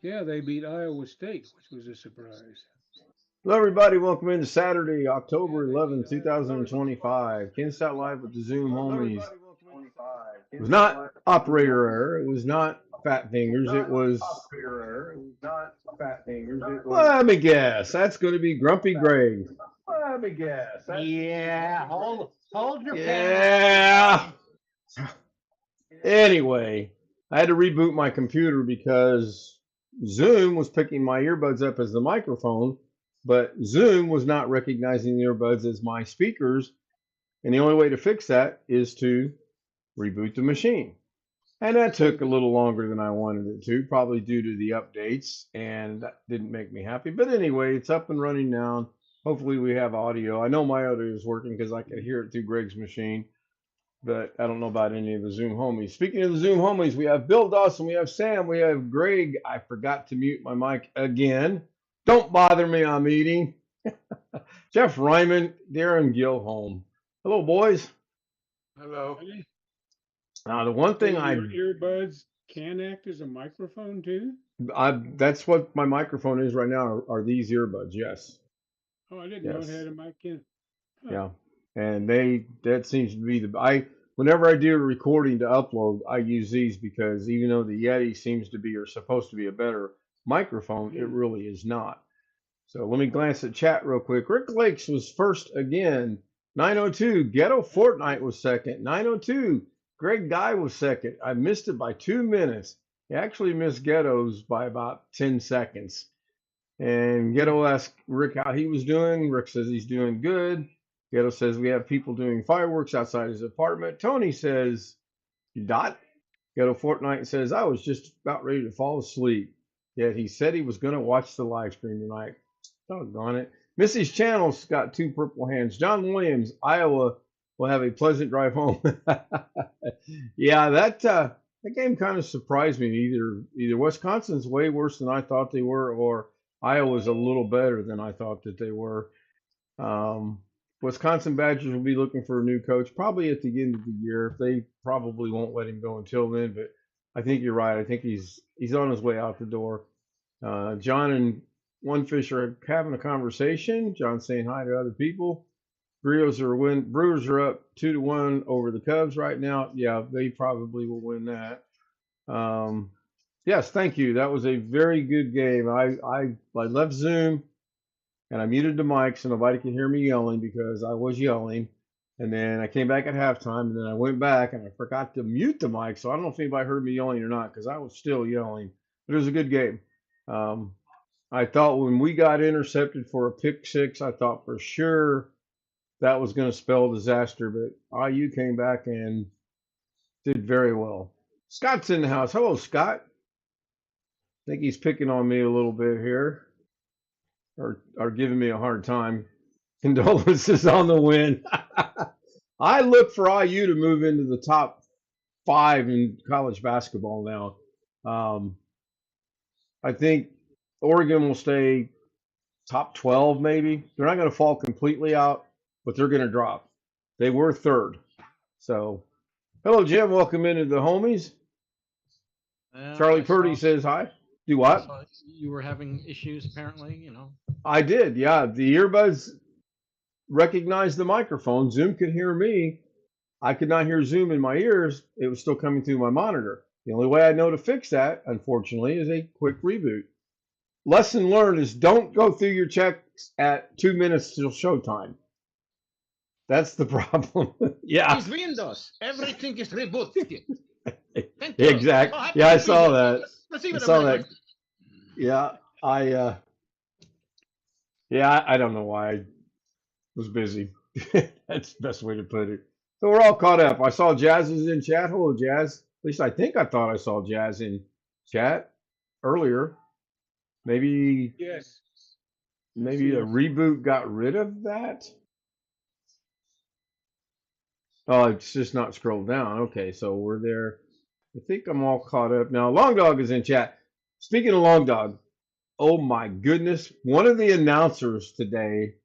Yeah, they beat Iowa State, which was a surprise. Hello, everybody. Welcome into Saturday, October 11th, 2025. Kensat Live with the Zoom homies. It was not operator error. It was not fat fingers. It was, let me guess. That's going to be Grumpy Greg. Yeah, hold your camera, Yeah. everybody. Anyway, I had to reboot my computer because Zoom was picking my earbuds up as the microphone, but Zoom was not recognizing the earbuds as my speakers. And the only way to fix that is to reboot the machine. And that So, took a little longer than I wanted it to, probably due to the updates, and that didn't make me happy. But anyway, it's up and running now. Hopefully, we have audio. I know my audio is working because I could hear it through Greg's machine, but I don't know about any of the Zoom homies. Speaking of the Zoom homies, we have Bill Dawson, we have Sam, we have Greg. I forgot to mute my mic again. Don't bother me, I'm eating. Jeff Ryman, Darren Gilholm. Hello, boys. Hello. really? The one So thing your earbuds can act as a microphone too? that's what my microphone is right now are these earbuds. Yes. Oh, I didn't know it Yes. had a mic in. Huh. Yeah. And that seems to be whenever I do a recording to upload, I use these because even though the Yeti seems to be or supposed to be a better microphone, it Hmm. really is not. So let me glance at chat real quick. Rick Lakes was first again. 902. Ghetto Fortnite was second. 902. Greg Guy was second. I missed it by 2 minutes. I actually missed Ghetto's by about 10 seconds. And Ghetto asked Rick how he was doing. Rick says he's doing good. Ghetto says we have people doing fireworks outside his apartment. Tony says, you dot? Ghetto Fortnite says, I was just about ready to fall asleep. Yet he said he was going to watch the live stream tonight. Doggone it. Missy's channel's got two purple hands. John Williams, Iowa, will have a pleasant drive home. Yeah, that game kind of surprised me. Either Wisconsin's way worse than I thought they were, or Iowa's a little better than I thought that they were. Um, Wisconsin Badgers will be looking for a new coach probably at the end of the year. They probably won't let him go until then, but I think you're right. I think he's on his way out the door. John and One Fish are having a conversation. John saying hi to other people. Brewers are up 2-1 over the Cubs right now. Yeah, they probably will win that. Um, yes, thank you. That was a very good game. I left Zoom and I muted the mic so nobody could hear me yelling because I was yelling. And then I came back at halftime, and then I went back and I forgot to mute the mic. So I don't know if anybody heard me yelling or not because I was still yelling. But it was a good game. Um, I thought when we got intercepted for a pick six, I thought for sure that was going to spell disaster. But IU came back and did very well. Scott's in the house. Hello, Scott. I think he's picking on me a little bit here, or giving me a hard time. Condolences on the win. I look for IU to move into the top five in college basketball now. I think Oregon will stay top 12, maybe. They're not going to fall completely out, but they're going to drop. They were third. So, hello, Jim. Welcome into the homies. Charlie I Purdy saw says hi. Do I what? saw you were having issues apparently, you know. I did. Yeah. The earbuds recognized the microphone. Zoom could hear me. I could not hear Zoom in my ears. It was still coming through my monitor. The only way I know to fix that, unfortunately, is a quick reboot. Lesson learned is don't go through your checks at 2 minutes till showtime. That's the problem. Yeah, It's Windows. Everything is rebooted. Thank you. So exactly. happy Yeah, I to be saw here. that. Receive I it, saw everybody. that. Yeah, I don't know why I was busy. That's the best way to put it. So we're all caught up. I saw Jazz is in chat. Hello, Jazz. At least I think I thought I saw Jazz in chat earlier. Maybe Yes, I maybe see a her. reboot got rid of that. Oh, it's just not scrolled down. Okay, so we're there. I think I'm all caught up now. Long Dog is in chat. Speaking of Long Dog, oh my goodness, one of the announcers today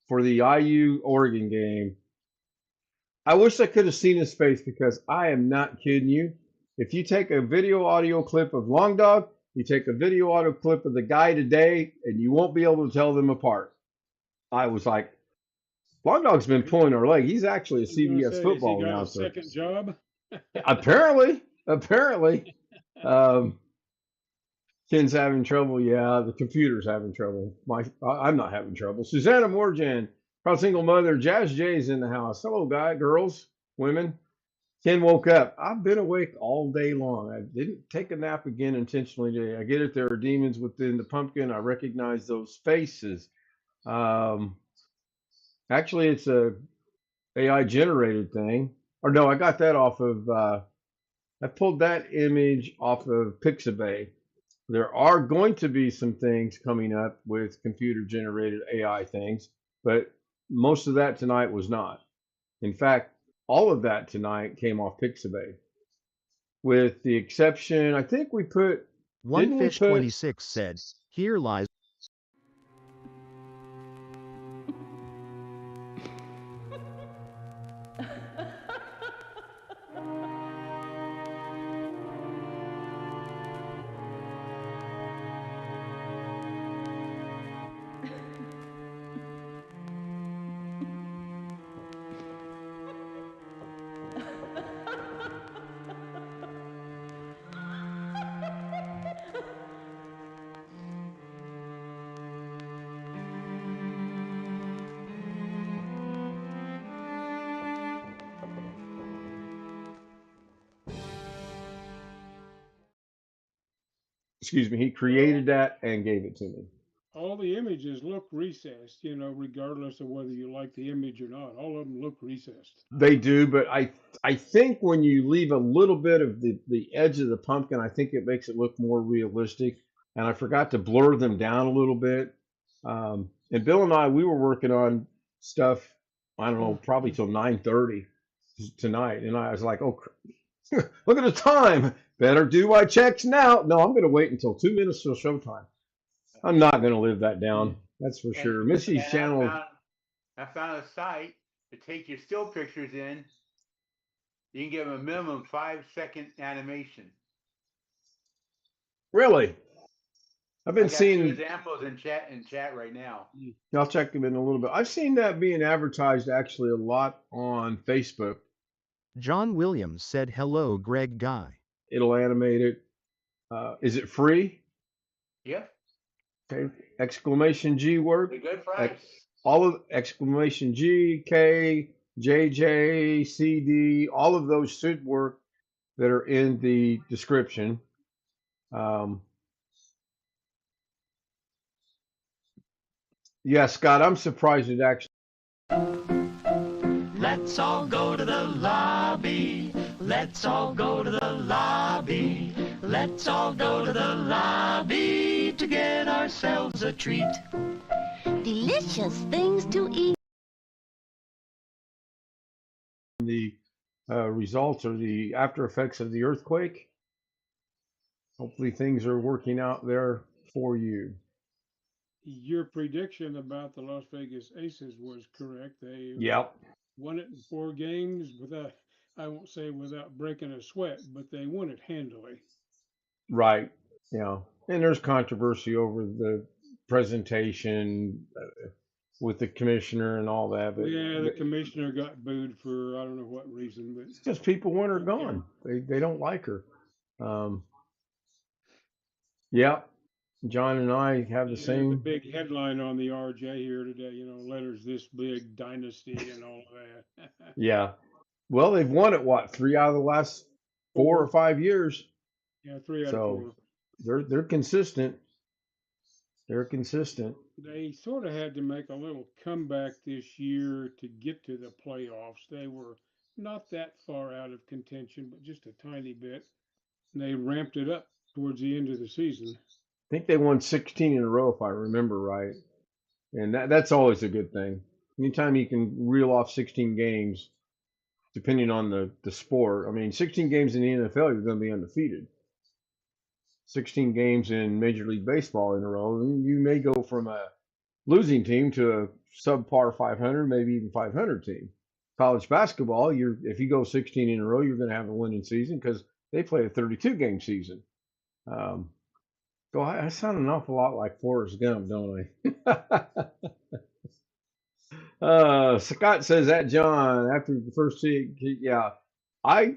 for the IU Oregon game. I wish I could have seen his face because I am not kidding you. If you take a video audio clip of Long Dog, You take a video auto clip of the guy today, and you won't be able to tell them apart. I was like, Long Dog's been pulling our leg. He's actually a I was going to CBS say, has he football got a announcer. second job? Apparently. Um, Ken's having trouble. Yeah, the computer's having trouble. I'm not having trouble. Susanna Morjan, proud single mother. Jazz J's in the house. Hello, girls, women. Ken woke up. I've been awake all day long. I didn't take a nap again intentionally today. I get it. There are demons within the pumpkin. I recognize those faces. Um, Actually, it's a AI generated thing. Or no, I got that off of. I pulled that image off of Pixabay. There are going to be some things coming up with computer generated AI things, but most of that tonight was not. In fact, all of that tonight came off Pixabay, with the exception, I think we put, didn't we put, OneFish26 said, "Here lies." excuse me, he created that and gave it to me. All the images look recessed, regardless of whether you like the image or not. All of them look recessed. They do, but I think when you leave a little bit of the edge of the pumpkin, I think it makes it look more realistic. And I forgot to blur them down a little bit. And Bill and I, we were working on stuff. I don't know, probably till 9:30 tonight, and I was like, "Oh, look at the time! Better do my checks now." No, I'm going to wait until 2 minutes till showtime. I'm not going to live that down. That's for sure. Missy's channel. I found a site to take your still pictures in. You can give them a minimum 5-second animation. Really? I've been I got seeing 2 examples in chat right now. I'll check them in a little bit. I've seen that being advertised actually a lot on Facebook. John Williams said, "Hello, Greg Guy." It'll animate it. Is it free? Yep. Okay. Exclamation G work. A good price. All of exclamation G, K, JJ, CD, all of those should work that are in the description. Yeah, Scott, I'm surprised it actually. Let's all go to the lobby. Let's all go to the lobby. Let's all go to the lobby to get ourselves a treat. Delicious things to eat. The results or the after effects of the earthquake. Hopefully things are working out there for you. Your prediction about the Las Vegas Aces was correct. They won it in 4 games without, I won't say without breaking a sweat, but they won it handily. Right. Yeah. And there's controversy over the presentation with the commissioner and all that. But yeah, the commissioner got booed for I don't know what reason, but it's just people want her gone. They don't like her. Yeah. John and I have the same. The big headline on the RJ here today, letters this big, dynasty, and all that. Yeah. Well, they've won it, what, 3 out of the last 4 or 5 years? Yeah, 3 out of 4. They're consistent. They're consistent. They sort of had to make a little comeback this year to get to the playoffs. They were not that far out of contention, but just a tiny bit. And they ramped it up towards the end of the season. I think they won 16 in a row, if I remember right. And that's always a good thing. Anytime you can reel off 16 games, depending on the sport. I mean, 16 games in the NFL, you're going to be undefeated. 16 games in Major League Baseball in a row, and you may go from a losing team to a subpar 500, maybe even 500 team. College basketball, if you go 16 in a row, you're going to have a winning season because they play a 32-game season. Go, I sound an awful lot like Forrest Gump, don't I? Scott says that John after the first two, yeah. I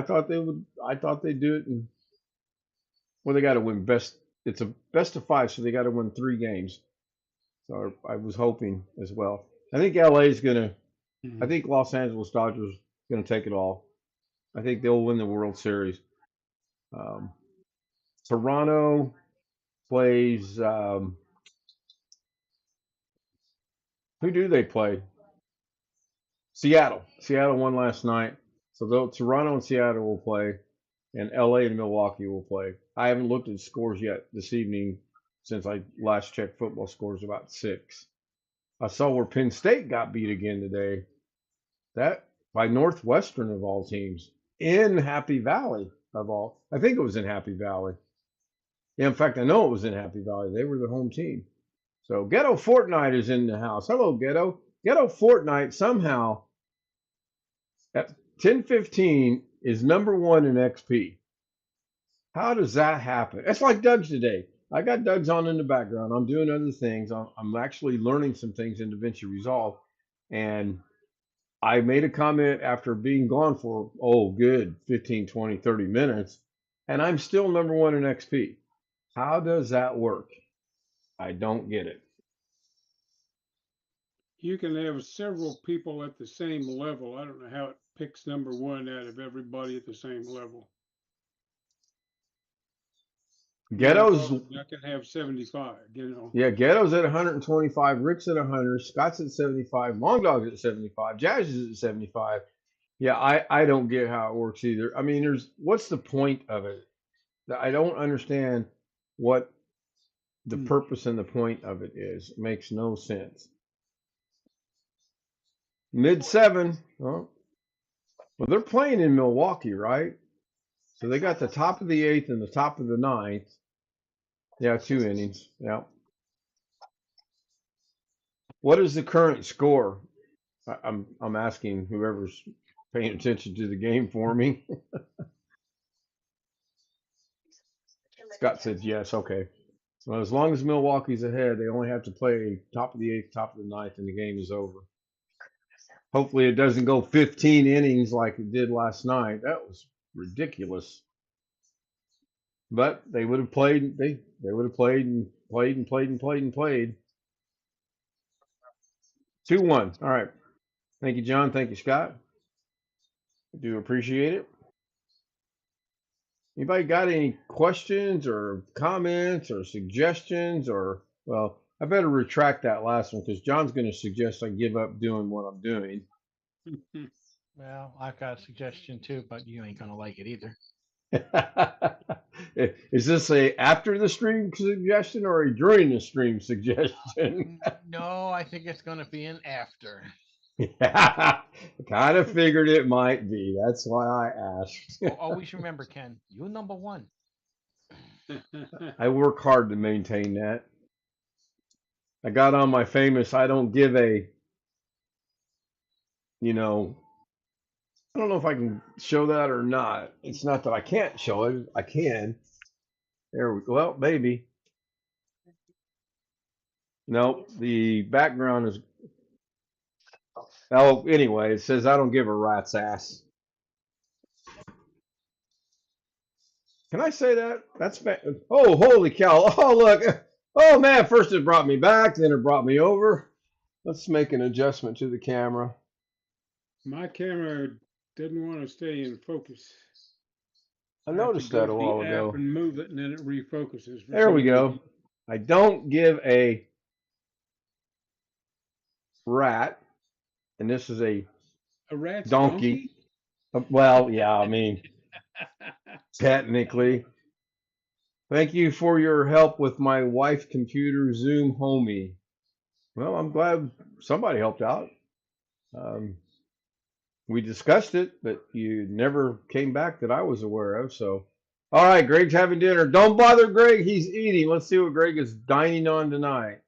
thought they would. I thought they'd do it. And well, they got to win best. It's a best of five, so they got to win 3 games. So I was hoping as well. I think LA is gonna. I think Los Angeles Dodgers gonna take it all. I think they'll win the World Series. Um, Toronto plays. Who do they play? Seattle. Seattle won last night. So Toronto and Seattle will play, and LA and Milwaukee will play. I haven't looked at scores yet this evening since I last checked football scores about 6. I saw where Penn State got beat again today. That by Northwestern of all teams in Happy Valley of all. I think it was in Happy Valley. Yeah, in fact, I know it was in Happy Valley. They were the home team. So Ghetto Fortnite is in the house. Hello, Ghetto. Ghetto Fortnite somehow at 10:15 is #1 in XP. How does that happen? It's like Doug's today. I got Doug's on in the background. I'm doing other things. I'm actually learning some things in DaVinci Resolve. And I made a comment after being gone for, good 15, 20, 30 minutes. And I'm still #1 in XP. How does that work? I don't get it. You can have several people at the same level. I don't know how it picks #1 out of everybody at the same level. Ghetto's, I can have 75, yeah, Ghetto's at 125, Rick's at 100, Scott's at 75, Long Dog's at 75, Jazz is at 75. Yeah, I don't get how it works either. I mean, what's the point of it? I don't understand what the purpose and the point of it is. It makes no sense. Mid-7. Well, they're playing in Milwaukee, right? So they got the top of the 8th and the top of the 9th. Yeah, 2 innings. Yeah. What is the current score? I'm asking whoever's paying attention to the game for me. Scott said yes. Okay. Well, as long as Milwaukee's ahead, they only have to play top of the 8th, top of the 9th, and the game is over. Hopefully, it doesn't go 15 innings like it did last night. That was ridiculous. But they would have played. They would have played and played and played and played and played. 2-1. All right. Thank you, John. Thank you, Scott. I do appreciate it. Anybody got any questions or comments or suggestions or, well, I better retract that last one because John's going to suggest I give up doing what I'm doing. Well, I've got a suggestion too, but you ain't gonna like it either. Is this a after the stream suggestion or a during the stream suggestion? No, I think it's gonna be an after. Yeah, kind of figured it might be. That's why I asked. Always remember, Ken, you #1. I work hard to maintain that. I got on my famous, I don't give a, I don't know if I can show that or not. It's not that I can't show it. I can. There we go. Well, maybe. No, the background is. Oh, anyway, it says I don't give a rat's ass. Can I say that? That's oh, holy cow! Oh, look! Oh man! First it brought me back, then it brought me over. Let's make an adjustment to the camera. My camera didn't want to stay in focus. I noticed that a while ago. And move it, and then it refocuses. There we go. I don't give a rat, and this is a rat's donkey. Well, yeah, I mean, technically. Thank you for your help with my wife's computer Zoom Homie. Well, I'm glad somebody helped out. We discussed it, but you never came back that I was aware of. So, all right, Greg's having dinner. Don't bother Greg. He's eating. Let's see what Greg is dining on tonight.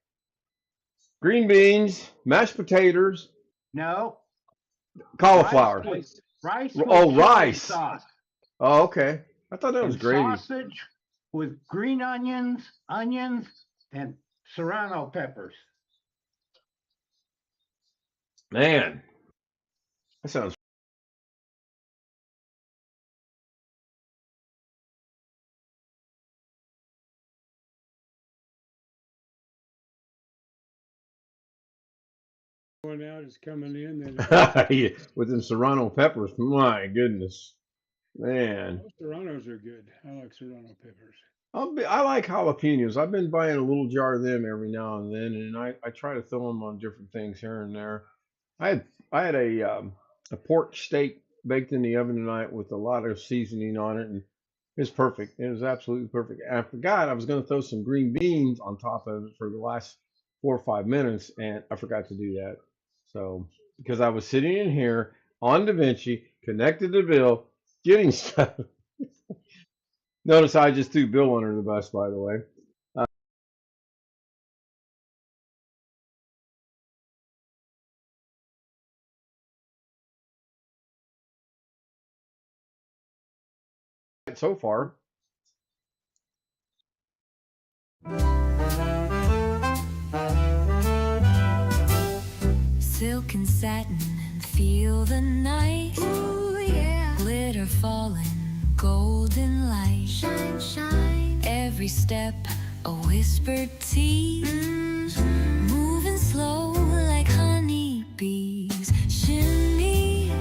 Green beans, mashed potatoes. No. Cauliflower. Rice. Oh, rice. Sauce. Oh, okay. I thought that was gravy. Sausage with green onions, and serrano peppers. Man, that sounds. Going out is coming in. Then Yeah, with them serrano peppers. My goodness, man. most serranos are good. I like serrano peppers. I like jalapenos. I've been buying a little jar of them every now and then, and I try to throw them on different things here and there. I had I had a pork steak baked in the oven tonight with a lot of seasoning on it, and it's perfect. It was absolutely perfect. And I forgot I was going to throw some green beans on top of it for the last 4 or 5 minutes, and I forgot to do that. So because I was sitting in here on DaVinci, connected to Bill, getting stuff. Notice I just threw Bill under the bus, by the way. So far. Silk and satin and feel the night. Ooh, yeah. Glitter falling, golden light. Shine, shine. Every step a whispered tease. Moving slow like honey bees. Shimmy,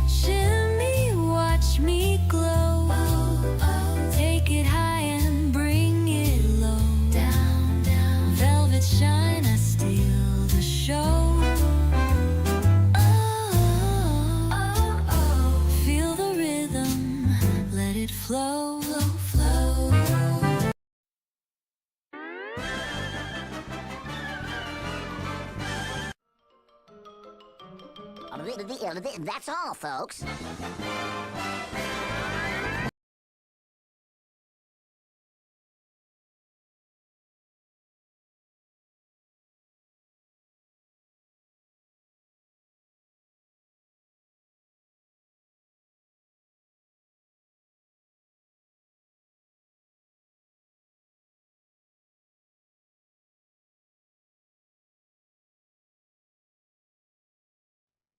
shimmy, watch me glow. Oh, oh. Take it high and bring it low. Down, down. Velvet shine, I steal the show. Flow, flow. That's all, folks.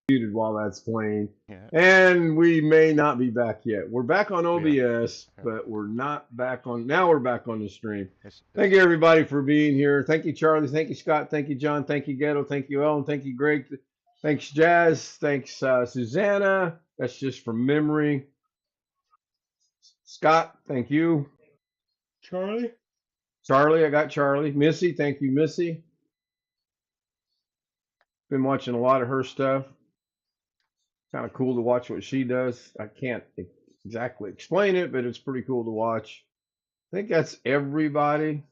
Muted while that's playing. Yeah. And we may not be back yet. We're back on Oh, yeah. OBS, but we're not back on. Now we're back on the stream. Yes, Thank you, everybody, for being here. Thank you, Charlie. Thank you, Scott. Thank you, John. Thank you, Ghetto. Thank you, Ellen. Thank you, Greg. Thanks, Jazz. Thanks, Susanna. That's just from memory. Scott, thank you. Charlie? Charlie, I got Charlie. Missy, thank you, Missy. Been watching a lot of her stuff. Kind of cool to watch what she does. I can't exactly explain it, but it's pretty cool to watch. I think that's everybody.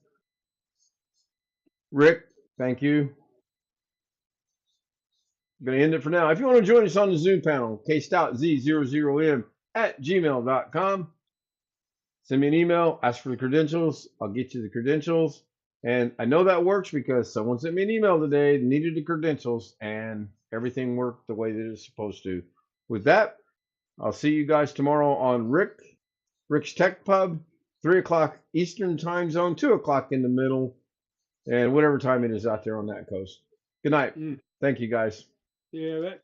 Rick, thank you. I'm going to end it for now. If you want to join us on the Zoom panel, kstout00m@gmail.com. Send me an email, ask for the credentials. I'll get you the credentials. And I know that works because someone sent me an email today, needed the credentials, and everything worked the way that it's supposed to. With that, I'll see you guys tomorrow on Rick's Tech Pub, 3 o'clock Eastern time zone, 2 o'clock in the middle, and whatever time it is out there on that coast. Good night. Thank you, guys. Yeah, that